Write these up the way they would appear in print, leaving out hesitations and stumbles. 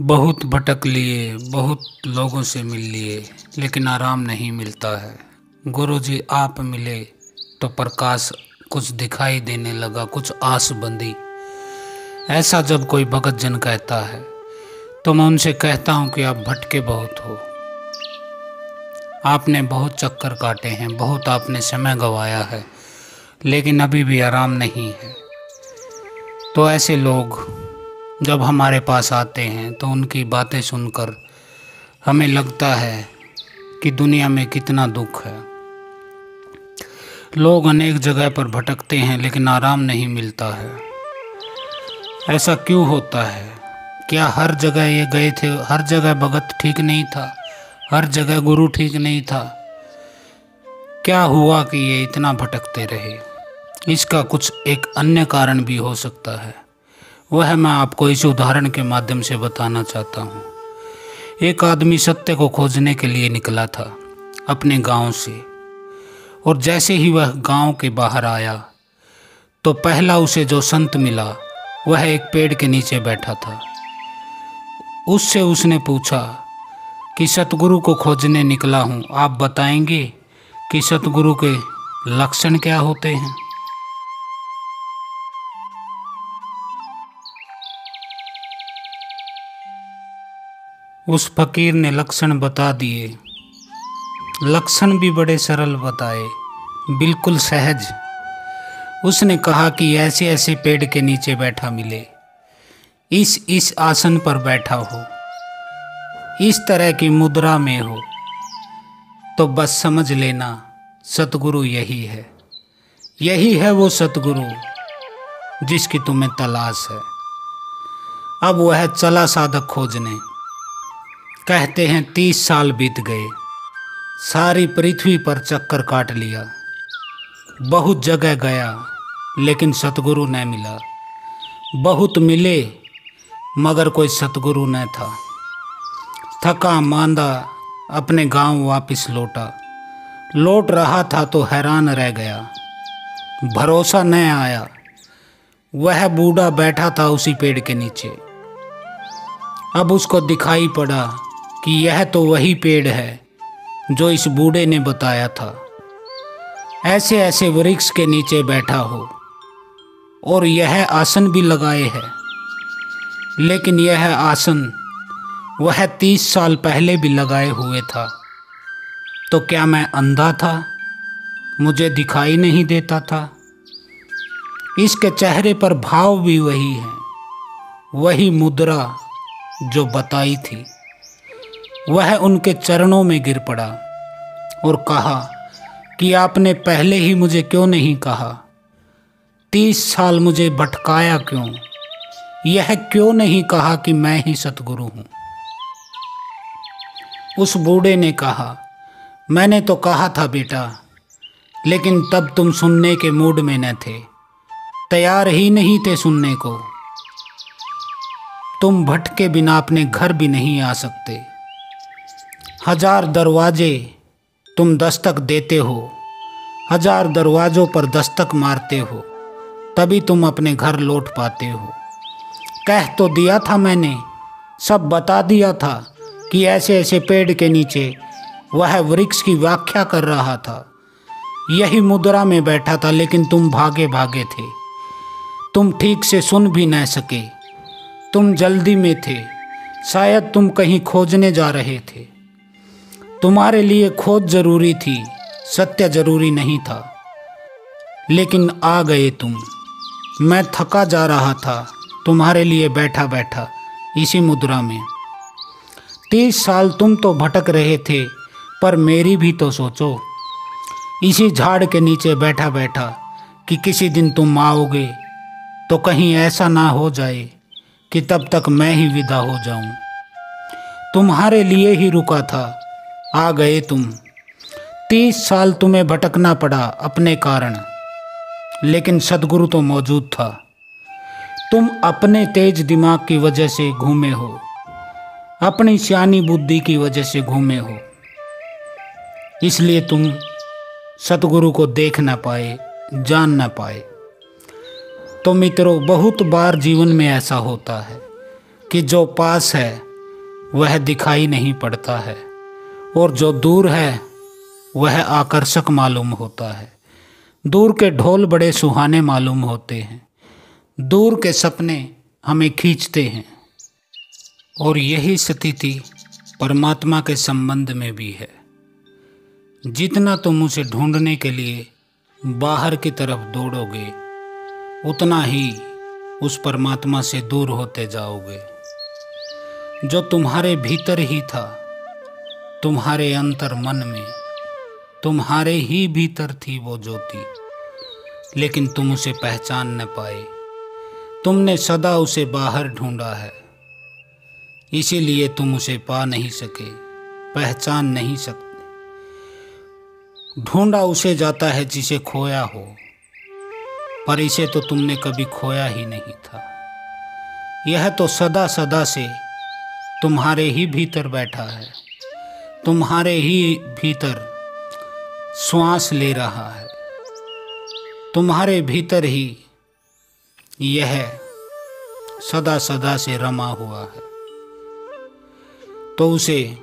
बहुत भटक लिए, बहुत लोगों से मिल लिए, लेकिन आराम नहीं मिलता है। गुरुजी आप मिले तो प्रकाश कुछ दिखाई देने लगा, कुछ आस बंधी। ऐसा जब कोई भगत जन कहता है तो मैं उनसे कहता हूँ कि आप भटके बहुत हो। आपने बहुत चक्कर काटे हैं, बहुत आपने समय गंवाया है, लेकिन अभी भी आराम नहीं है। तो ऐसे लोग जब हमारे पास आते हैं तो उनकी बातें सुनकर हमें लगता है कि दुनिया में कितना दुख है। लोग अनेक जगह पर भटकते हैं लेकिन आराम नहीं मिलता है। ऐसा क्यों होता है? क्या हर जगह ये गए थे, हर जगह भगत ठीक नहीं था, हर जगह गुरु ठीक नहीं था? क्या हुआ कि ये इतना भटकते रहे? इसका कुछ एक अन्य कारण भी हो सकता है। वह मैं आपको इस उदाहरण के माध्यम से बताना चाहता हूँ। एक आदमी सत्य को खोजने के लिए निकला था अपने गांव से, और जैसे ही वह गांव के बाहर आया तो पहला उसे जो संत मिला वह एक पेड़ के नीचे बैठा था। उससे उसने पूछा कि सतगुरु को खोजने निकला हूँ, आप बताएंगे कि सतगुरु के लक्षण क्या होते हैं? उस फकीर ने लक्षण बता दिए। लक्षण भी बड़े सरल बताए, बिल्कुल सहज। उसने कहा कि ऐसे ऐसे पेड़ के नीचे बैठा मिले, इस आसन पर बैठा हो, इस तरह की मुद्रा में हो, तो बस समझ लेना सतगुरु यही है। यही है वो सतगुरु जिसकी तुम्हें तलाश है। अब वह चला साधक खोजने। कहते हैं 30 साल बीत गए, सारी पृथ्वी पर चक्कर काट लिया, बहुत जगह गया लेकिन सतगुरु न मिला। बहुत मिले मगर कोई सतगुरु न था। थका मांदा अपने गांव वापस लौट रहा था तो हैरान रह गया। भरोसा न आया, वह बूढ़ा बैठा था उसी पेड़ के नीचे। अब उसको दिखाई पड़ा कि यह तो वही पेड़ है जो इस बूढ़े ने बताया था। ऐसे ऐसे वृक्ष के नीचे बैठा हो और यह आसन भी लगाए है, लेकिन यह आसन वह 30 साल पहले भी लगाए हुए था। तो क्या मैं अंधा था? मुझे दिखाई नहीं देता था? इसके चेहरे पर भाव भी वही है, वही मुद्रा जो बताई थी। वह उनके चरणों में गिर पड़ा और कहा कि आपने पहले ही मुझे क्यों नहीं कहा? 30 साल मुझे भटकाया क्यों? यह क्यों नहीं कहा कि मैं ही सतगुरु हूँ? उस बूढ़े ने कहा, मैंने तो कहा था बेटा, लेकिन तब तुम सुनने के मूड में न थे, तैयार ही नहीं थे सुनने को। तुम भटके बिना अपने घर भी नहीं आ सकते। 1000 दरवाजे तुम दस्तक देते हो, 1000 दरवाजों पर दस्तक मारते हो, तभी तुम अपने घर लौट पाते हो। कह तो दिया था मैंने, सब बता दिया था कि ऐसे ऐसे पेड़ के नीचे वह वृक्ष की व्याख्या कर रहा था, यही मुद्रा में बैठा था, लेकिन तुम भागे भागे थे। तुम ठीक से सुन भी न सके, तुम जल्दी में थे, शायद तुम कहीं खोजने जा रहे थे। तुम्हारे लिए खोज जरूरी थी, सत्य जरूरी नहीं था, लेकिन आ गए तुम। मैं थका जा रहा था तुम्हारे लिए बैठा बैठा इसी मुद्रा में। 30 साल तुम तो भटक रहे थे, पर मेरी भी तो सोचो। इसी झाड़ के नीचे बैठा बैठा कि किसी दिन तुम आओगे तो कहीं ऐसा ना हो जाए कि तब तक मैं ही विदा हो जाऊं। तुम्हारे लिए ही रुका था, आ गए तुम। 30 साल तुम्हें भटकना पड़ा अपने कारण, लेकिन सद्गुरु तो मौजूद था। तुम अपने तेज दिमाग की वजह से घूमे हो, अपनी सियानी बुद्धि की वजह से घूमे हो, इसलिए तुम सतगुरु को देख ना पाए, जान ना पाए। तो मित्रों, बहुत बार जीवन में ऐसा होता है कि जो पास है वह दिखाई नहीं पड़ता है, और जो दूर है वह आकर्षक मालूम होता है। दूर के ढोल बड़े सुहाने मालूम होते हैं, दूर के सपने हमें खींचते हैं। और यही स्थिति परमात्मा के संबंध में भी है। जितना तुम उसे ढूंढने के लिए बाहर की तरफ दौड़ोगे, उतना ही उस परमात्मा से दूर होते जाओगे। जो तुम्हारे भीतर ही था, तुम्हारे अंतर मन में, तुम्हारे ही भीतर थी वो ज्योति, लेकिन तुम उसे पहचान न पाए। तुमने सदा उसे बाहर ढूंढा है, इसीलिए तुम उसे पा नहीं सके, पहचान नहीं सकते। ढूंढा उसे जाता है जिसे खोया हो, पर इसे तो तुमने कभी खोया ही नहीं था। यह तो सदा सदा से तुम्हारे ही भीतर बैठा है, तुम्हारे ही भीतर श्वास ले रहा है, तुम्हारे भीतर ही यह सदा सदा से रमा हुआ है। तो उसे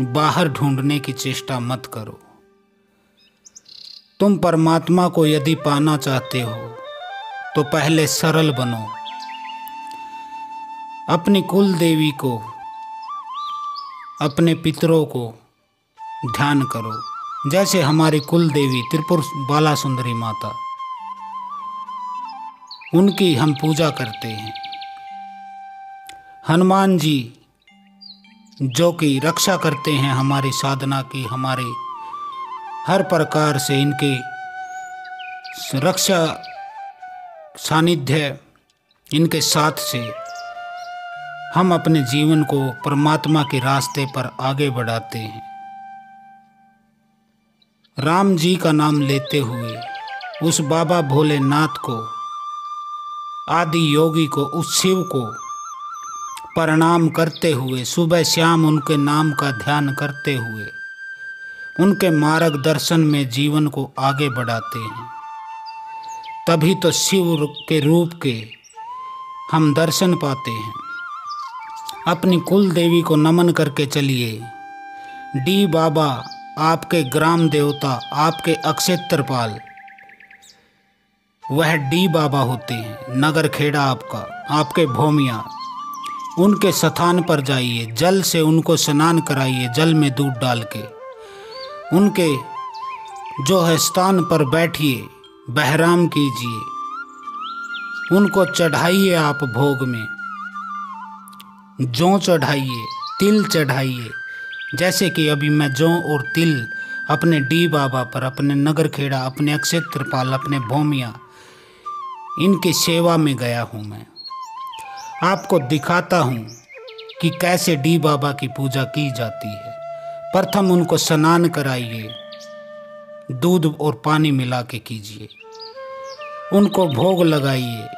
बाहर ढूंढने की चेष्टा मत करो। तुम परमात्मा को यदि पाना चाहते हो तो पहले सरल बनो। अपनी कुल देवी को, अपने पितरों को ध्यान करो, जैसे हमारी कुल देवी त्रिपुर बाला सुंदरी माता, उनकी हम पूजा करते हैं। हनुमान जी जो कि रक्षा करते हैं हमारी साधना की, हमारे हर प्रकार से इनके रक्षा सानिध्य, इनके साथ से हम अपने जीवन को परमात्मा के रास्ते पर आगे बढ़ाते हैं। राम जी का नाम लेते हुए उस बाबा भोलेनाथ को, आदि योगी को, उस शिव को प्रणाम करते हुए, सुबह शाम उनके नाम का ध्यान करते हुए, उनके मार्गदर्शन में जीवन को आगे बढ़ाते हैं। तभी तो शिव के रूप के हम दर्शन पाते हैं। अपनी कुल देवी को नमन करके चलिए। डी बाबा आपके ग्राम देवता, आपके अक्षेत्रपाल, वह डी बाबा होते हैं। नगर खेड़ा आपका, आपके भूमिया, उनके स्थान पर जाइए, जल से उनको स्नान कराइए, जल में दूध डाल के उनके जो है स्थान पर बैठिए, बहराम कीजिए, उनको चढ़ाइए आप भोग में, जौ चढ़ाइए, तिल चढ़ाइए। जैसे कि अभी मैं जौ और तिल अपने डी बाबा पर, अपने नगर खेड़ा, अपने अक्षेत्रपाल, अपने भूमिया, इनकी सेवा में गया हूँ। मैं आपको दिखाता हूँ कि कैसे डी बाबा की पूजा की जाती है। प्रथम उनको स्नान कराइए, दूध और पानी मिला के कीजिए, उनको भोग लगाइए।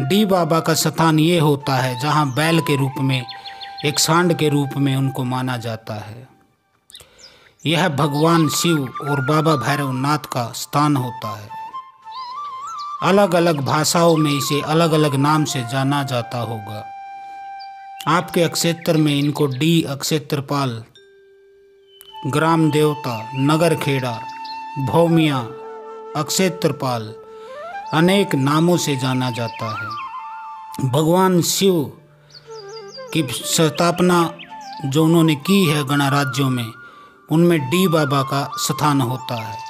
डी बाबा का स्थान ये होता है जहाँ बैल के रूप में, एक सांड के रूप में उनको माना जाता है। यह भगवान शिव और बाबा भैरवनाथ का स्थान होता है। अलग अलग भाषाओं में इसे अलग अलग नाम से जाना जाता होगा। आपके अक्षेत्र में इनको डी अक्षेत्रपाल, ग्राम देवता, नगर खेड़ा, भौमिया, अक्षेत्रपाल, अनेक नामों से जाना जाता है। भगवान शिव की स्थापना जो उन्होंने की है गणराज्यों में, उनमें डी बाबा का स्थान होता है।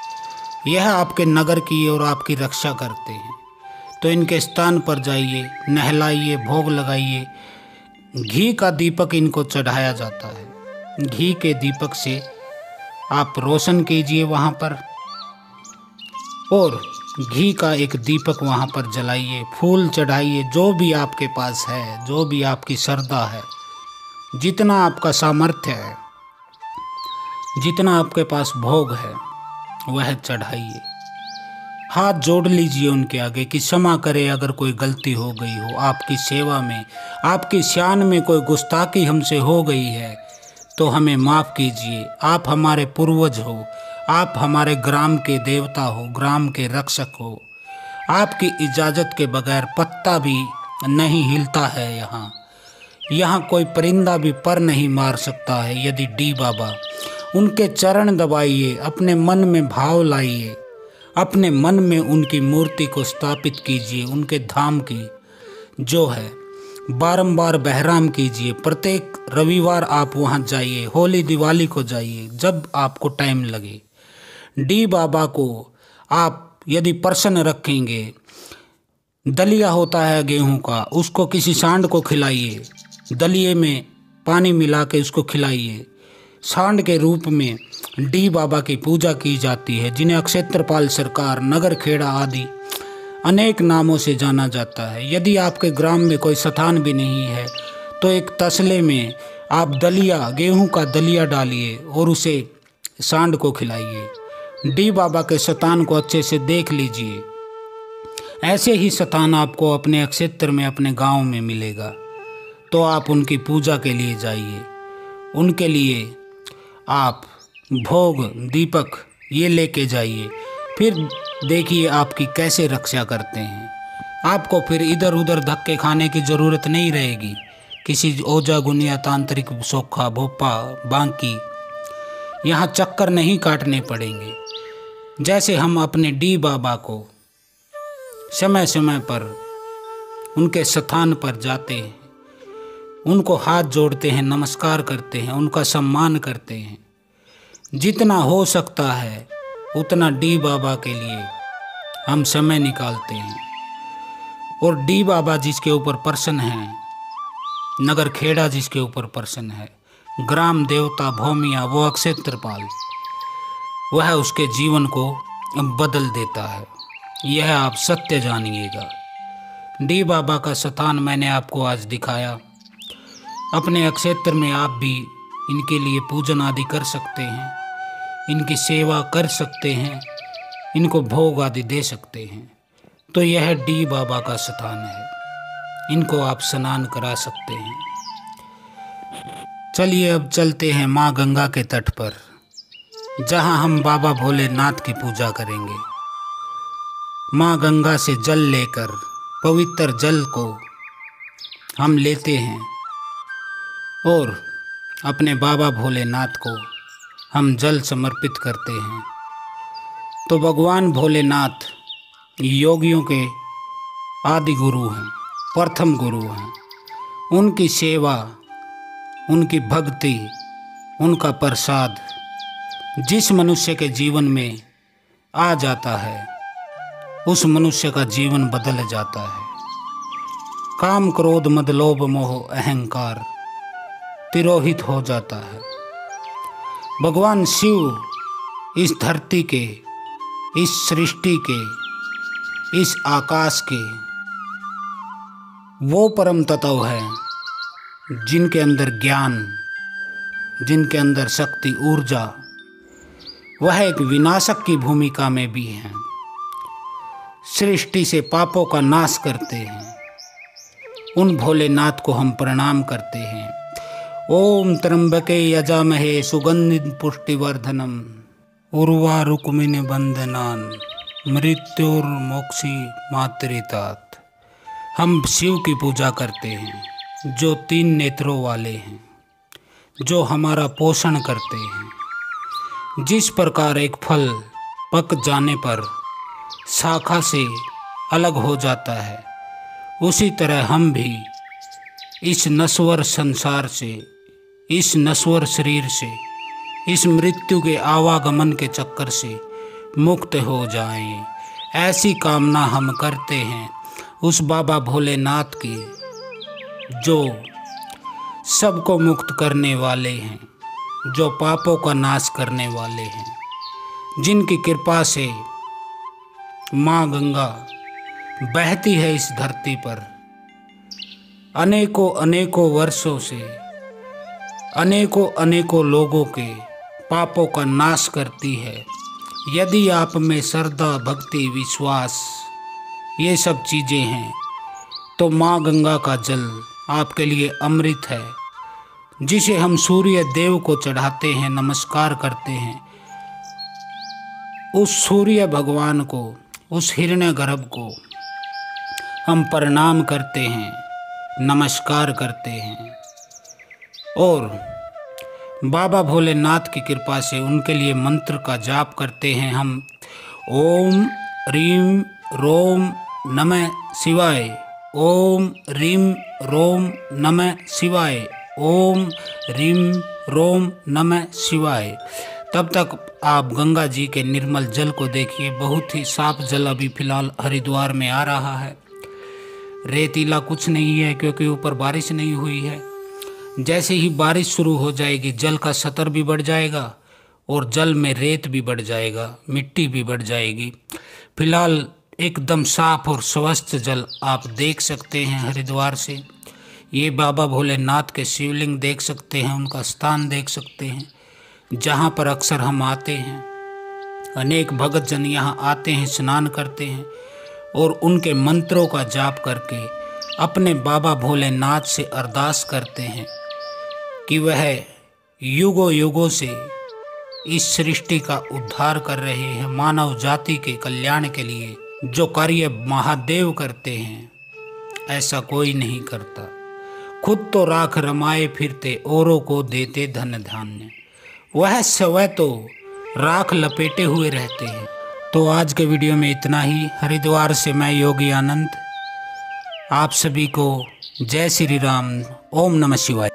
यह आपके नगर की और आपकी रक्षा करते हैं। तो इनके स्थान पर जाइए, नहलाइए, भोग लगाइए। घी का दीपक इनको चढ़ाया जाता है। घी के दीपक से आप रोशन कीजिए वहाँ पर, और घी का एक दीपक वहाँ पर जलाइए, फूल चढ़ाइए, जो भी आपके पास है, जो भी आपकी श्रद्धा है, जितना आपका सामर्थ्य है, जितना आपके पास भोग है, वह चढ़ाइए। हाथ जोड़ लीजिए उनके आगे कि क्षमा करे अगर कोई गलती हो गई हो, आपकी सेवा में, आपकी शान में कोई गुस्ताखी हमसे हो गई है तो हमें माफ़ कीजिए। आप हमारे पूर्वज हो, आप हमारे ग्राम के देवता हो, ग्राम के रक्षक हो। आपकी इजाज़त के बगैर पत्ता भी नहीं हिलता है यहाँ। यहाँ कोई परिंदा भी पर नहीं मार सकता है यदि डी बाबा उनके चरण दबाइए, अपने मन में भाव लाइए, अपने मन में उनकी मूर्ति को स्थापित कीजिए, उनके धाम की जो है बारंबार बहराम कीजिए। प्रत्येक रविवार आप वहाँ जाइए, होली दिवाली को जाइए, जब आपको टाइम लगे। डी बाबा को आप यदि प्रसन्न रखेंगे, दलिया होता है गेहूं का, उसको किसी सांड को खिलाइए, दलिए में पानी मिला के उसको खिलाइए। सांड के रूप में डी बाबा की पूजा की जाती है, जिन्हें क्षेत्रपाल सरकार, नगर खेड़ा आदि अनेक नामों से जाना जाता है। यदि आपके ग्राम में कोई स्थान भी नहीं है तो एक तसले में आप दलिया, गेहूं का दलिया डालिए और उसे सांड को खिलाइए। डी बाबा के स्थान को अच्छे से देख लीजिए। ऐसे ही स्थान आपको अपने क्षेत्र में, अपने गांव में मिलेगा, तो आप उनकी पूजा के लिए जाइए। उनके लिए आप भोग, दीपक ये लेके जाइए, फिर देखिए आपकी कैसे रक्षा करते हैं। आपको फिर इधर उधर धक्के खाने की ज़रूरत नहीं रहेगी। किसी ओझा गुनिया, तांत्रिक, सोखा, भोपा, बांकी यहाँ चक्कर नहीं काटने पड़ेंगे। जैसे हम अपने डी बाबा को समय समय पर उनके स्थान पर जाते हैं, उनको हाथ जोड़ते हैं, नमस्कार करते हैं, उनका सम्मान करते हैं। जितना हो सकता है उतना डी बाबा के लिए हम समय निकालते हैं। और डी बाबा जिसके ऊपर प्रसन्न है, नगर खेड़ा जिसके ऊपर प्रसन्न है, ग्राम देवता भौमिया, वो क्षेत्रपाल, वह उसके जीवन को बदल देता है। यह आप सत्य जानिएगा। डी बाबा का स्थान मैंने आपको आज दिखाया। अपने क्षेत्र में आप भी इनके लिए पूजन आदि कर सकते हैं, इनकी सेवा कर सकते हैं, इनको भोग आदि दे सकते हैं। तो यह डी बाबा का स्थान है, इनको आप स्नान करा सकते हैं। चलिए अब चलते हैं माँ गंगा के तट पर, जहाँ हम बाबा भोलेनाथ की पूजा करेंगे। माँ गंगा से जल लेकर, पवित्र जल को हम लेते हैं और अपने बाबा भोलेनाथ को हम जल समर्पित करते हैं। तो भगवान भोलेनाथ योगियों के आदि गुरु हैं, प्रथम गुरु हैं। उनकी सेवा, उनकी भक्ति, उनका प्रसाद जिस मनुष्य के जीवन में आ जाता है, उस मनुष्य का जीवन बदल जाता है। काम, क्रोध, मद, लोभ, मोह, अहंकार तिरोहित हो जाता है। भगवान शिव इस धरती के, इस सृष्टि के, इस आकाश के वो परम तत्व है जिनके अंदर ज्ञान, जिनके अंदर शक्ति, ऊर्जा, वह एक विनाशक की भूमिका में भी है। सृष्टि से पापों का नाश करते हैं। उन भोलेनाथ को हम प्रणाम करते हैं। ओम त्र्यंबके यजामहे सुगंधिं पुष्टिवर्धनम उर्वारुकमिव बंधनान् मृत्युर्मोक्षी मातृतात। हम शिव की पूजा करते हैं, जो 3 नेत्रों वाले हैं, जो हमारा पोषण करते हैं। जिस प्रकार एक फल पक जाने पर शाखा से अलग हो जाता है, उसी तरह हम भी इस नश्वर संसार से, इस नश्वर शरीर से, इस मृत्यु के आवागमन के चक्कर से मुक्त हो जाएं, ऐसी कामना हम करते हैं उस बाबा भोलेनाथ की, जो सबको मुक्त करने वाले हैं, जो पापों का नाश करने वाले हैं, जिनकी कृपा से माँ गंगा बहती है इस धरती पर। अनेकों अनेकों वर्षों से अनेकों अनेकों लोगों के पापों का नाश करती है। यदि आप में श्रद्धा, भक्ति, विश्वास ये सब चीज़ें हैं, तो माँ गंगा का जल आपके लिए अमृत है, जिसे हम सूर्य देव को चढ़ाते हैं, नमस्कार करते हैं। उस सूर्य भगवान को, उस हिरण्यगर्भ को हम प्रणाम करते हैं, नमस्कार करते हैं। और बाबा भोलेनाथ की कृपा से उनके लिए मंत्र का जाप करते हैं हम। ओम रीम रोम नमः शिवाय, ओम रीम रोम नमः शिवाय, ओम रीम रोम नमः शिवाय। तब तक आप गंगा जी के निर्मल जल को देखिए, बहुत ही साफ जल अभी फिलहाल हरिद्वार में आ रहा है। रेतीला कुछ नहीं है क्योंकि ऊपर बारिश नहीं हुई है। जैसे ही बारिश शुरू हो जाएगी जल का स्तर भी बढ़ जाएगा और जल में रेत भी बढ़ जाएगा, मिट्टी भी बढ़ जाएगी। फिलहाल एकदम साफ और स्वस्थ जल आप देख सकते हैं हरिद्वार से। ये बाबा भोलेनाथ के शिवलिंग देख सकते हैं, उनका स्थान देख सकते हैं जहाँ पर अक्सर हम आते हैं। अनेक भगत जन यहाँ आते हैं, स्नान करते हैं और उनके मंत्रों का जाप करके अपने बाबा भोलेनाथ से अरदास करते हैं कि वह युगों युगों से इस सृष्टि का उद्धार कर रहे हैं। मानव जाति के कल्याण के लिए जो कार्य महादेव करते हैं ऐसा कोई नहीं करता। खुद तो राख रमाए फिरते औरों को देते धन धान्य, वह स्वयं तो राख लपेटे हुए रहते हैं। तो आज के वीडियो में इतना ही। हरिद्वार से मैं योगी आनंद आप सभी को जय श्री राम, ओम नमः शिवाय।